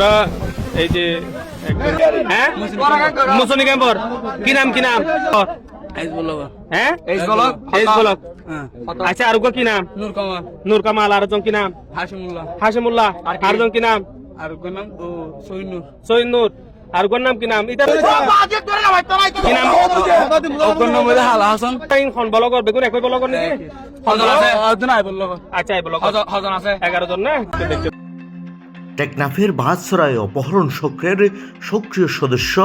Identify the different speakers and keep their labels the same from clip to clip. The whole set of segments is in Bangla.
Speaker 1: আমরা এই যে হ্যাঁ মুসনি ক্যাম্পর কি নাম হ্যাঁ এইচ ব্লক আচ্ছা আর কি নাম নূর কামাল আর কি নাম হাশিমুল্লাহ আর কি নাম সৈনুর আর কোন নাম কি নাম এটা কি নাম কোন নাম হলো হালা হাসান কোন ব্লগর বেগুন একই ব্লগর নাকি হজন আছে হজন আই ব্লগ আচ্ছা আই ব্লগ হজন আছে 11 জন না
Speaker 2: টেকনাফের বাহাতছড়ায় অপহরণ চক্রের সক্রিয় সদস্য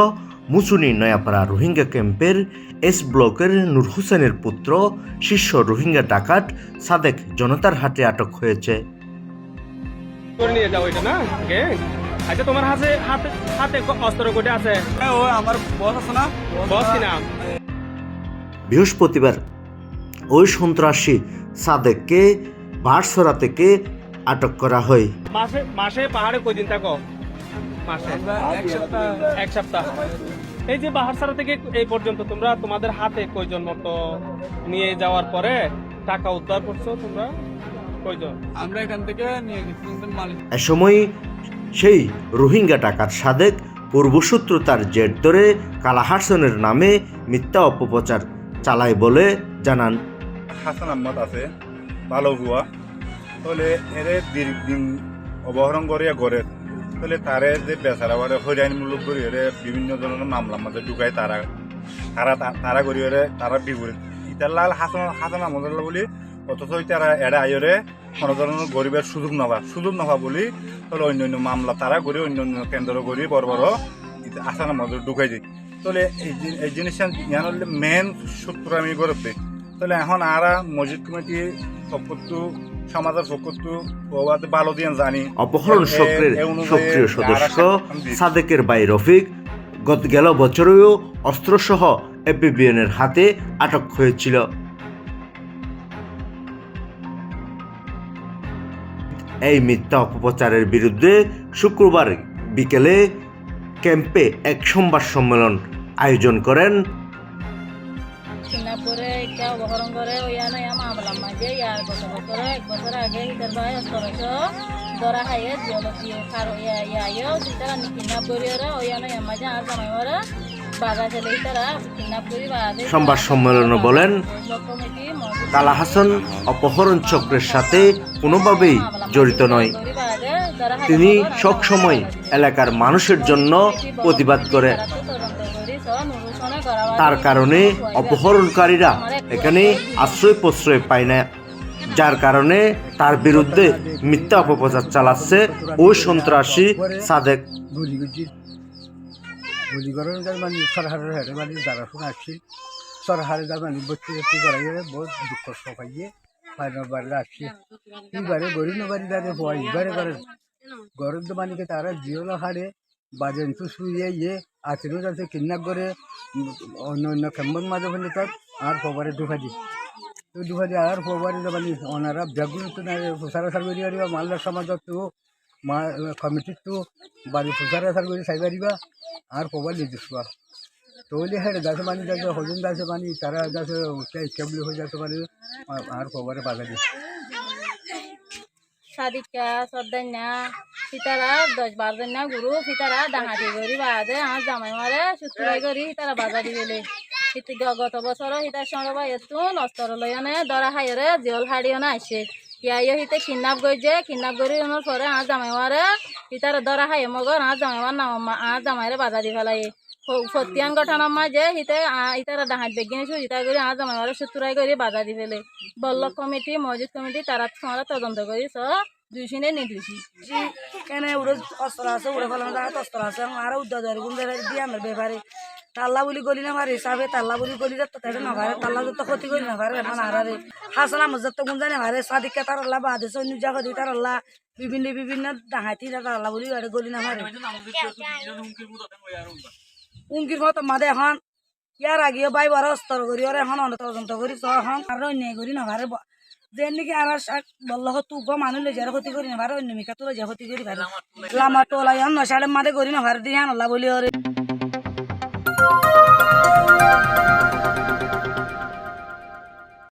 Speaker 2: মুচুনি নয়াপাড়া রোহিঙ্গা ক্যাম্পের এস ব্লকের নূর হোসেনের পুত্র শীর্ষ রোহিঙ্গা ডাকাত সাদেক জনতার হাতে আটক হয়েছে।
Speaker 1: নিয়ে যাও এটা না আচ্ছা তোমার হাতে হাতে হাতে অস্ত্র কোটে আছে ও আমার বস আছে না বস কি নাম
Speaker 2: বৃহস্পতিবার ওই সন্ত্রাসী সাদেককে বাহাতছড়া থেকে আটক করা হয়।
Speaker 1: মাসে মাসে পাহাড়ে কয়দিন থাকো মাসে এক সপ্তাহ এই যে বাহাতছড়া থেকে এই পর্যন্ত তোমরা তোমাদের হাতে কয়জন মতো নিয়ে যাওয়ার পরে টাকা উদ্ধার করছো তোমরা কয়জন? আমরা এখান থেকে নিয়ে গেছি
Speaker 2: এ সময় সেই রোহিঙ্গা ডাকাত সাদেক পূর্বশত্রুতার জের ধরে কালাহাসনের নামে মিথ্যা অপপ্রচার চালায় বলে জানান।
Speaker 3: হাসান আহমদ আছে ভালো ভুয়া তাহলে এর দীর্ঘদিন অপহরণ করিয়া গড়ে তাহলে তারে যে বেচারা বারে হইরানিমূলক করি এর বিভিন্ন ধরনের মামলার মধ্যে ঢুকায় তারা তারা করি এর তারা বিপরীত ইতাল্লাল হাসান আহমদ বলি অথচ তারা এরা আইরে কোনো ধরনের গরিবের সুযোগ নভা বলি তাহলে অন্য মামলা তারা করি অন্য কেন্দ্র করি বড় বড় হাসান আহমদ ঢুকাই যায় তাহলে এই জিনিসটা ইয়ান হলে মেন সূত্র আমি করতে তাহলে এখন আরা মসজিদ কমিটি সবকটু সমাজের সবকটু ভালো দিয়ে জানি।
Speaker 2: অপহরণ চক্রের সক্রিয় সদস্য সাদেকের ভাই রফিক গেল বছরেও অস্ত্রসহ এপিবিএনের হাতে আটক হয়েছিল। এই মিথ্যা অপপ্রচারের বিরুদ্ধে শুক্রবার বিকেলে ক্যাম্পে এক সংবাদ সম্মেলন আয়োজন করেন।
Speaker 4: অপহরণ করে মামলার মাঝে এক বছর আগে ইতার ভাই ধরা খাইয়ে কিডন্যাপ করি মাঝে আর জামাই মারা বাধা ছেলে তারা কিডন্যাপ করি
Speaker 2: সংবাদ সম্মেলনে বলেন কালা হাসান অপহরণ চক্রের সাথে কোনোভাবেই জড়িত নয়। তিনি সবসময় এলাকার মানুষের জন্য প্রতিবাদ করে। তার কারণে অপহরণকারীরা এখানে আশ্রয় প্রশ্রয় পায় না, যার কারণে তার বিরুদ্ধে মিথ্যা অপপ্রচার চালাচ্ছে ওই সন্ত্রাসী সাদেক।
Speaker 5: সরহারে যাবেন বচ্চি করাইয়ে বহুত দুঃখ পাইয়ে বাড়ি আসছি এইবারে গরিব বাড়ি দাঁড়িয়ে ভয় এবারে করে গরম মানিকে তারা জিওলো হারে বাজেন্তু শুয়ে ইয়ে আচরণ যাচ্ছে কিডন্যাপ করে অন্য অন্য খেম্বন মাঝে ফেলে তার আর ফবারে ঢুকাদি তো ঢুকাদি আর ফবারে যাবানি ওনারা ব্যাগুলো তো না ফুসারা সার করি পারিবা মালদার সমাজত তো মা কমিটির তো বাড়ি ফুসারা সার করি চাই পারিবা আর ফবার নির্দেশবা তৈলি হেঁটে যাচ্ছে পানি যাচ্ছে হজুন যাচ্ছে পানি তারা যাচ্ছে কেবলি হয়ে যাচ্ছে পানি আর খবরে বাজারে
Speaker 4: সাদিকা সর্দান্যা সীতারা 10-12 জন না গুরু সীতারা ডাঙাতি করি বাদে আর জামাই মারে সুতরাই করি তারা বাজারি গেলে গত বছর সীতার সঙ্গে একটু নষ্ট লইনে ধরা খাইরে জেল হাড়িও না আসে ইয়াইও হিতে কিডন্যাপ করি ওনার পরে আর জামাই মারে সীতারা ধরা খাই মগর আর জামাই মার নাম আর জামাইরে বাজারি ফেলাই সত্যান ঘটনার মাঝে ইতারা ডাহাত বেগিনেছো ইতা করে আজ আমার সুতরাই করে বাধা দি ফেলে বল্লভ কমিটি মসজিদ কমিটি তারা তোমার তদন্ত করি দুইশিনে নির্দোষী
Speaker 6: এনে উড়ে অস্ত্র আছে উড়ে ফেলানো জায়গায় অস্ত্র আছে আর উদ্যোগ গুণ দিয়ে আমার ব্যাপারে তাল্লা বলি গলি না পারে হিসাবে তাল্লা বলি গলি যাতে তাদের না পারে তাল্লা যত ক্ষতি করি না পারে এখন আর হাসান আমার যত গুণ জানে পারে সাদিকা তার আল্লাহ বাদে সৈন্য জাগতি তার আল্লাহ বিভিন্ন ডাহাতি তার আল্লাহ বলি গলি না পারে উনকির মতো মাদে এখন ইয়ার আগেও বাই বারো অস্তর করি ওর এখন তদন্ত করি এখন আর অন্যায় করি না পারে যে নাকি আর বললো তুক মানুষ লই যারা ক্ষতি করি না পারে অন্য মিকা তুলে যা ক্ষতি করি পারে লামা টোলা এখন নশালে মাদে করি না পারে দিয়ে আনলা বলি ওরে